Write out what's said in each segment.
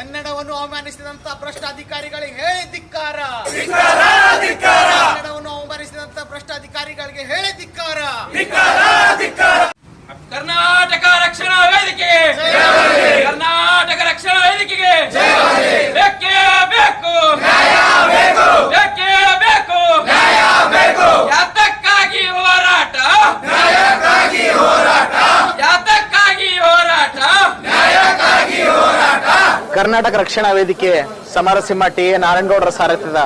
ಕನ್ನಡವನ್ನು ಅವಮಾನಿಸಿದಂತ ಭ್ರಷ್ಟ ಅಧಿಕಾರಿಗಳಿಗೆ ಹೇಳಿ ಧಿಕ್ಕಾರ. ಕನ್ನಡವನ್ನು ಅವಮಾನಿಸಿದಂತ ಭ್ರಷ್ಟ ಅಧಿಕಾರಿಗಳಿಗೆ ಹೇಳಿ ಧಿಕ್ಕಾರ. ಕರ್ನಾಟಕ ರಕ್ಷಣಾ ವೇದಿಕೆಗೆ, ಕರ್ನಾಟಕ ರಕ್ಷಣಾ ವೇದಿಕೆಗೆ ಬೇಕೇ ಬೇಕು, ಬೇಕೇ ಬೇಕು. ಯಾತಕ್ಕಾಗಿ ಹೋರಾಟ, ಯಾತಕ್ಕಾಗಿ ಹೋರಾಟ. ಕರ್ನಾಟಕ ರಕ್ಷಣಾ ವೇದಿಕೆ ಸಮರಸಿಂಹ ಟಿ ಎ ನಾರಾಯಣಗೌಡರ ಸಾರಥ್ಯದ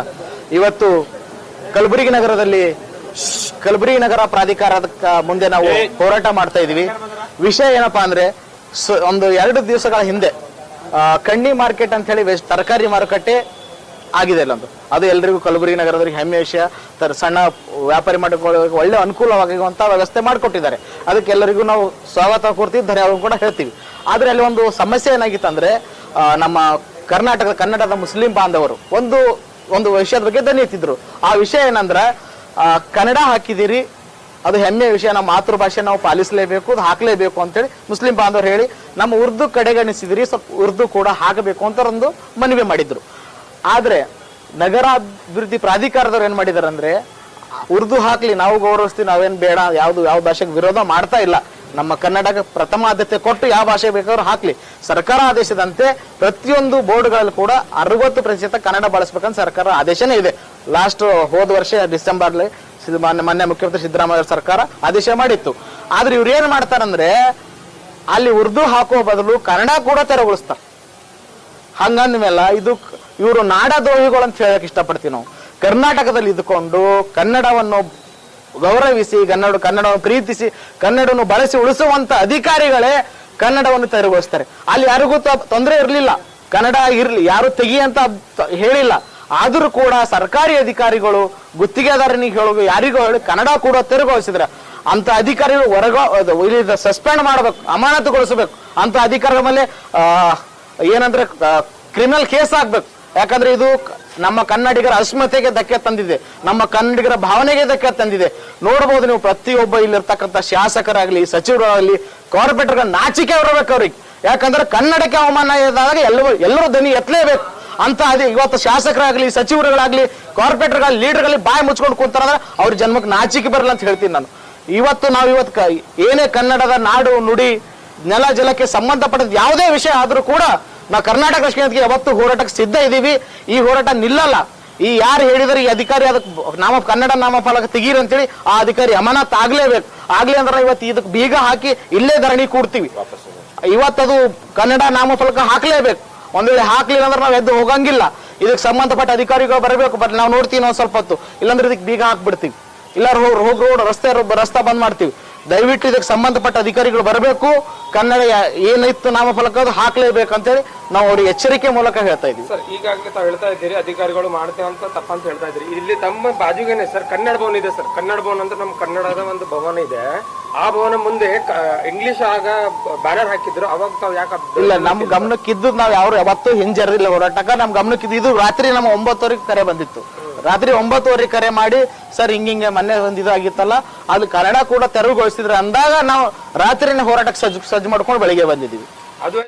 ಇವತ್ತು ಕಲಬುರಗಿ ನಗರ ಪ್ರಾಧಿಕಾರದ ಮುಂದೆ ನಾವು ಹೋರಾಟ ಮಾಡ್ತಾ ಇದೀವಿ. ವಿಷಯ ಏನಪ್ಪಾ ಅಂದ್ರೆ, ಒಂದು 2 ದಿವಸಗಳ ಹಿಂದೆ ಕಣ್ಣಿ ಮಾರ್ಕೆಟ್ ಅಂತ ಹೇಳಿ ತರಕಾರಿ ಮಾರುಕಟ್ಟೆ ಆಗಿದೆ ಅಲ್ಲೊಂದು. ಅದು ಎಲ್ರಿಗೂ ಕಲಬುರಗಿ ನಗರದವರಿಗೆ ಹೆಮ್ಮೆ ವಿಷಯ. ಸಣ್ಣ ವ್ಯಾಪಾರಿ ಮಾಡಿಕೊಳ್ಳೋಕೆ ಒಳ್ಳೆ ಅನುಕೂಲವಾಗುವಂತ ವ್ಯವಸ್ಥೆ ಮಾಡಿಕೊಟ್ಟಿದ್ದಾರೆ. ಅದಕ್ಕೆ ಎಲ್ಲರಿಗೂ ನಾವು ಸ್ವಾಗತ ಕೋರ್ತೀವಿ, ಧನ್ಯವಾದ ಕೂಡ ಹೇಳ್ತೀವಿ. ಆದ್ರೆ ಅಲ್ಲಿ ಒಂದು ಸಮಸ್ಯೆ ಏನಾಗಿತ್ತು ಅಂದ್ರೆ, ನಮ್ಮ ಕನ್ನಡದ ಮುಸ್ಲಿಂ ಬಾಂಧವರು ಒಂದು ವಿಷಯದ ಬಗ್ಗೆ ದನಿ ಎತ್ತಿದ್ರು. ಆ ವಿಷಯ ಏನಂದ್ರೆ, ಕನ್ನಡ ಹಾಕಿದಿರಿ, ಅದು ಹೆಮ್ಮೆಯ ವಿಷಯ, ನಮ್ಮ ಮಾತೃಭಾಷೆ ನಾವು ಪಾಲಿಸಲೇಬೇಕು, ಅದು ಹಾಕಲೇಬೇಕು ಅಂತೇಳಿ ಮುಸ್ಲಿಂ ಬಾಂಧವರು ಹೇಳಿ ನಮ್ಮ ಉರ್ದು ಕಡೆಗಣಿಸಿದಿರಿ, ಸ್ವಲ್ಪ ಉರ್ದು ಕೂಡ ಹಾಕಬೇಕು ಅಂತ ಒಂದು ಮನವಿ ಮಾಡಿದ್ರು. ಆದ್ರೆ ನಗರಾಭಿವೃದ್ಧಿ ಪ್ರಾಧಿಕಾರದವ್ರು ಏನ್ ಮಾಡಿದಾರೆ ಅಂದ್ರೆ, ಉರ್ದು ಹಾಕ್ಲಿ, ನಾವು ಗೌರವಿಸ್ತೀವಿ, ನಾವೇನ್ ಬೇಡ, ಯಾವ ಭಾಷೆಗೆ ವಿರೋಧ ಮಾಡ್ತಾ ಇಲ್ಲ, ನಮ್ಮ ಕನ್ನಡಕ್ಕೆ ಪ್ರಥಮ ಆದ್ಯತೆ ಕೊಟ್ಟು ಯಾವ ಭಾಷೆ ಬೇಕಾದ್ರೂ ಹಾಕ್ಲಿ. ಸರ್ಕಾರ ಆದೇಶದಂತೆ ಪ್ರತಿಯೊಂದು ಬೋರ್ಡ್ಗಳಲ್ಲಿ ಕೂಡ 60% ಕನ್ನಡ ಬಳಸ್ಬೇಕಂತ ಸರ್ಕಾರ ಆದೇಶನೇ ಇದೆ. ಹೋದ ವರ್ಷ ಡಿಸೆಂಬರ್ಲಿ ಮೊನ್ನೆ ಮುಖ್ಯಮಂತ್ರಿ ಸಿದ್ದರಾಮಯ್ಯ ಸರ್ಕಾರ ಆದೇಶ ಮಾಡಿತ್ತು. ಆದ್ರೆ ಇವ್ರು ಏನ್ ಮಾಡ್ತಾರಂದ್ರೆ, ಅಲ್ಲಿ ಉರ್ದು ಹಾಕುವ ಬದಲು ಕನ್ನಡ ಕೂಡ ತೆರವುಗೊಳಿಸ್ತಾರೆ. ಹಂಗಂದ್ಮೇಲೆ ಇವರು ನಾಡದ್ರೋಹಿಗಳು ಅಂತ ಹೇಳಕ್ ಇಷ್ಟಪಡ್ತೀವಿ ನಾವು. ಕರ್ನಾಟಕದಲ್ಲಿ ಇದ್ದುಕೊಂಡು ಕನ್ನಡವನ್ನು ಗೌರವಿಸಿ, ಕನ್ನಡವನ್ನು ಪ್ರೀತಿಸಿ, ಕನ್ನಡವನ್ನು ಬಳಸಿ ಉಳಿಸುವಂತ ಅಧಿಕಾರಿಗಳೇ ಕನ್ನಡವನ್ನು ತೆರವುಗೊಳಿಸ್ತಾರೆ. ಅಲ್ಲಿ ಯಾರಿಗೂ ತೊಂದರೆ ಇರಲಿಲ್ಲ, ಕನ್ನಡ ಇರ್ಲಿ, ಯಾರು ತೆಗಿ ಅಂತ ಹೇಳಿಲ್ಲ. ಆದ್ರೂ ಕೂಡ ಸರ್ಕಾರಿ ಅಧಿಕಾರಿಗಳು ಗುತ್ತಿಗೆದಾರನಿಗೆ ಹೇಳೋದು, ಯಾರಿಗೂ ಹೇಳಿ ಕನ್ನಡ ಕೂಡ ತೆರವುಗೊಳಿಸಿದ್ರೆ ಅಂತ ಅಧಿಕಾರಿಗಳು ಸಸ್ಪೆಂಡ್ ಮಾಡಬೇಕು, ಅಮಾನತುಗೊಳಿಸಬೇಕು. ಅಂತ ಅಧಿಕಾರಿಗಳ ಮೇಲೆ ಏನಂದ್ರೆ ಕ್ರಿಮಿನಲ್ ಕೇಸ್ ಆಗ್ಬೇಕು. ಯಾಕಂದ್ರೆ ಇದು ನಮ್ಮ ಕನ್ನಡಿಗರ ಅಸ್ಮಿತೆಗೆ ಧಕ್ಕೆ ತಂದಿದೆ, ನಮ್ಮ ಕನ್ನಡಿಗರ ಭಾವನೆಗೆ ಧಕ್ಕೆ ತಂದಿದೆ. ನೋಡಬಹುದು ನೀವು, ಪ್ರತಿಯೊಬ್ಬ ಇಲ್ಲಿರ್ತಕ್ಕಂಥ ಶಾಸಕರಾಗ್ಲಿ, ಸಚಿವರಾಗ್ಲಿ, ಕಾರ್ಪೊರೇಟರ್ಗಳ ನಾಚಿಕೆ ಬರಬೇಕು ಅವ್ರಿಗೆ. ಯಾಕಂದ್ರೆ ಕನ್ನಡಕ್ಕೆ ಅವಮಾನ ಇದ್ದಾಗ ಎಲ್ಲರೂ ದನಿ ಎತ್ತಲೇಬೇಕು ಅಂತ. ಇವತ್ತು ಶಾಸಕರಾಗ್ಲಿ, ಸಚಿವರುಗಳಾಗ್ಲಿ, ಕಾರ್ಪೊರೇಟರ್ಗಳಲ್ಲಿ, ಲೀಡರ್ಗಳಲ್ಲಿ ಬಾಯಿ ಮುಚ್ಕೊಂಡು ಕೂತಾರಂದ್ರೆ ಅವ್ರ ಜನ್ಮಕ್ಕೆ ನಾಚಿಕೆ ಬರಲ್ಲ ಅಂತ ಹೇಳ್ತೀನಿ ನಾನು. ಇವತ್ತು ಏನೇ ಕನ್ನಡದ ನಾಡು ನುಡಿ ನೆಲ ಜಲಕ್ಕೆ ಸಂಬಂಧಪಟ್ಟ ಯಾವುದೇ ವಿಷಯ ಆದ್ರೂ ಕೂಡ ನಾವು ಕರ್ನಾಟಕ ರಕ್ಷಣೆಗೆ ಯಾವತ್ತು ಹೋರಾಟಕ್ಕೆ ಸಿದ್ಧ ಇದೀವಿ. ಈ ಹೋರಾಟ ನಿಲ್ಲಲ್ಲ. ಈ ಯಾರು ಹೇಳಿದ್ರೆ ಈ ಅಧಿಕಾರಿ ಅದಕ್ಕೆ ಕನ್ನಡ ನಾಮಫಲಕ ತೆಗೀರಿ ಅಂತೇಳಿ ಆ ಅಧಿಕಾರಿ ಅಮಾನತ್ ಆಗ್ಲೇಬೇಕು. ಆಗ್ಲಿ ಅಂದ್ರೆ ಇವತ್ತು ಇದಕ್ಕೆ ಬೀಗ ಹಾಕಿ ಇಲ್ಲೇ ಧರಣಿ ಕೂಡ್ತೀವಿ. ಇವತ್ತದು ಕನ್ನಡ ನಾಮಫಲಕ ಹಾಕ್ಲೇಬೇಕು. ಒಂದ್ ವೇಳೆ ಹಾಕ್ಲಿಲ್ಲ ಅಂದ್ರೆ ನಾವು ಎದ್ದು ಹೋಗಂಗಿಲ್ಲ. ಇದಕ್ಕೆ ಸಂಬಂಧಪಟ್ಟ ಅಧಿಕಾರಿಗಳು ಬರಬೇಕು. ಬಟ್ ನಾವು ನೋಡ್ತೀವಿ ನಾವು ಸ್ವಲ್ಪ ಹೊತ್ತು, ಇಲ್ಲಾಂದ್ರೆ ಇದಕ್ಕೆ ಬೀಗ ಹಾಕ್ಬಿಡ್ತೀವಿ, ಇಲ್ಲ ರೋಡ್ ರಸ್ತೆ ಬಂದ್ ಮಾಡ್ತೀವಿ. ದಯವಿಟ್ಟು ಇದಕ್ಕೆ ಸಂಬಂಧಪಟ್ಟ ಅಧಿಕಾರಿಗಳು ಬರಬೇಕು. ಕನ್ನಡ ಏನಿತ್ತು ನಾಮಫಲಕ ಅದು ಹಾಕ್ಲೇಬೇಕು ಅಂತೇಳಿ ನಾವು ಅವ್ರಿಗೆ ಎಚ್ಚರಿಕೆ ಮೂಲಕ ಹೇಳ್ತಾ ಇದೀವಿ. ಸರ್, ಈಗಾಗಲೇ ತಾವು ಹೇಳ್ತಾ ಇದ್ದೀರಿ ಅಧಿಕಾರಿಗಳು ಮಾಡ್ತೇವೆ ಅಂತ ತಪ್ಪಂತ ಹೇಳ್ತಾ ಇದ್ರಿ. ಇಲ್ಲಿ ತಮ್ಮ ಬಾಜುಗೇನೆ ಸರ್ ಕನ್ನಡ ಭವನ ಇದೆ ಸರ್. ಕನ್ನಡ ಭವನ ಅಂದ್ರೆ ನಮ್ಮ ಕನ್ನಡದ ಒಂದು ಭವನ ಇದೆ. ಆ ಭವನ ಮುಂದೆ ಇಂಗ್ಲಿಷ್ ಆಗ ಬ್ಯಾನರ್ ಹಾಕಿದ್ರು. ಅವಾಗ ತಾವು ಯಾಕೆ ಇಲ್ಲ, ನಮ್ ಗಮನಕ್ಕಿದ್ದು ನಾವ್ ಯಾವತ್ತೂ ಹಿಂಜರಿಲ್ಲ ಹೋರಾಟಕ್ಕ. ನಮ್ ಗಮನಕ್ಕಿದ್ದು ಇದು ರಾತ್ರಿ ನಮ್ಮ 9 ಕರೆ ಬಂದಿತ್ತು. ರಾತ್ರಿ 9 ಕರೆ ಮಾಡಿ, ಸರ್ ಹಿಂಗೆ ಮೊನ್ನೆ ಒಂದು ಇದಾಗಿತ್ತಲ್ಲ, ಅಲ್ಲಿ ಕನ್ನಡ ಕೂಡ ತೆರವುಗೊಳಿಸಿದ್ರೆ ಅಂದಾಗ ನಾವು ರಾತ್ರಿನೇ ಹೋರಾಟಕ್ಕೆ ಸಜ್ಜು ಮಾಡ್ಕೊಂಡು ಬೆಳಿಗ್ಗೆ ಬಂದಿದ್ದೀವಿ. ಅದು